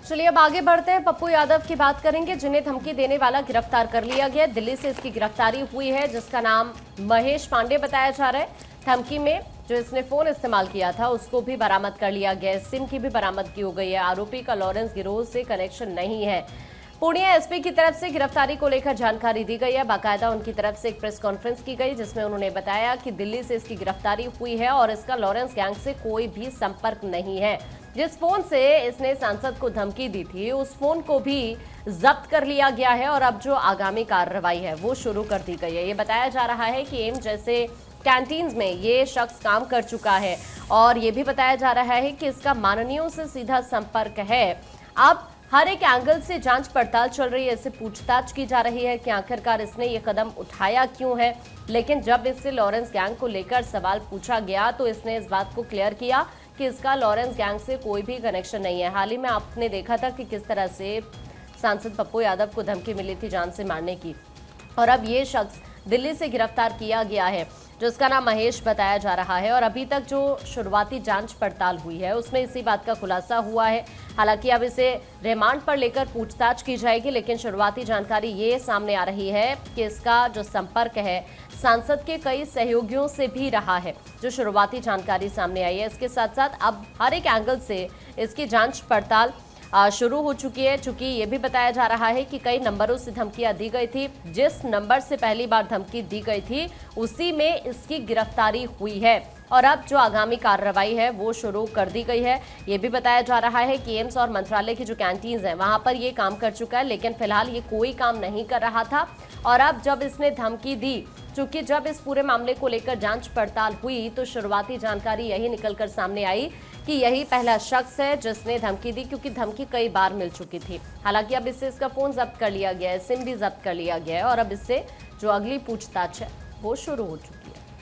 चलिए अब आगे बढ़ते हैं। पप्पू यादव की बात करेंगे, जिन्हें धमकी देने वाला गिरफ्तार कर लिया गया। दिल्ली से इसकी गिरफ्तारी हुई है, जिसका नाम महेश पांडे बताया जा रहा है। धमकी में जो इसने फोन इस्तेमाल किया था उसको भी बरामद कर लिया गया, सिम की भी बरामदगी हो गई है। आरोपी का लॉरेंस गिरोह से कनेक्शन नहीं है। पूर्णिया एसपी की तरफ से गिरफ्तारी को लेकर जानकारी दी गई है। बाकायदा उनकी तरफ से एक प्रेस कॉन्फ्रेंस की गई, जिसमें उन्होंने बताया कि दिल्ली से इसकी गिरफ्तारी हुई है और इसका लॉरेंस गैंग से कोई भी संपर्क नहीं है। जिस फोन से इसने सांसद को धमकी दी थी उस फोन को भी जब्त कर लिया गया है और अब जो आगामी कार्रवाई है वो शुरू कर दी गई है। ये बताया जा रहा है कि एम जैसे कैंटीन्स में ये शख्स काम कर चुका है और ये भी बताया जा रहा है कि इसका माननीयों से सीधा संपर्क है। अब हर एक एंगल से जांच पड़ताल चल रही है, इससे पूछताछ की जा रही है कि आखिरकार इसने ये कदम उठाया क्यों है। लेकिन जब इससे लॉरेंस गैंग को लेकर सवाल पूछा गया तो इसने इस बात को क्लियर किया कि इसका लॉरेंस गैंग से कोई भी कनेक्शन नहीं है। हाल ही में आपने देखा था कि किस तरह से सांसद पप्पू यादव को धमकी मिली थी जान से मारने की, और अब ये शख्स दिल्ली से गिरफ्तार किया गया है, जिसका नाम महेश बताया जा रहा है। और अभी तक जो शुरुआती जांच पड़ताल हुई है उसमें इसी बात का खुलासा हुआ है। हालांकि अब इसे रिमांड पर लेकर पूछताछ की जाएगी, लेकिन शुरुआती जानकारी ये सामने आ रही है कि इसका जो संपर्क है सांसद के कई सहयोगियों से भी रहा है, जो शुरुआती जानकारी सामने आई है। इसके साथ साथ अब हर एक एंगल से इसकी जांच पड़ताल शुरू हो चुकी है। चूंकि ये भी बताया जा रहा है कि कई नंबरों से धमकियां दी गई थी, जिस नंबर से पहली बार धमकी दी गई थी उसी में इसकी गिरफ्तारी हुई है और अब जो आगामी कार्रवाई है वो शुरू कर दी गई है। ये भी बताया जा रहा है कि एम्स और मंत्रालय की जो कैंटीन्स हैं वहां पर ये काम कर चुका है, लेकिन फिलहाल ये कोई काम नहीं कर रहा था। और अब जब इसने धमकी दी, चूंकि जब इस पूरे मामले को लेकर जांच पड़ताल हुई तो शुरुआती जानकारी यही निकलकर सामने आई कि यही पहला शख्स है जिसने धमकी दी, क्योंकि धमकी कई बार मिल चुकी थी। हालांकि अब इससे इसका फोन जब्त कर लिया गया है, सिम भी जब्त कर लिया गया है और अब इससे जो अगली पूछताछ है वो शुरू हो चुकी है।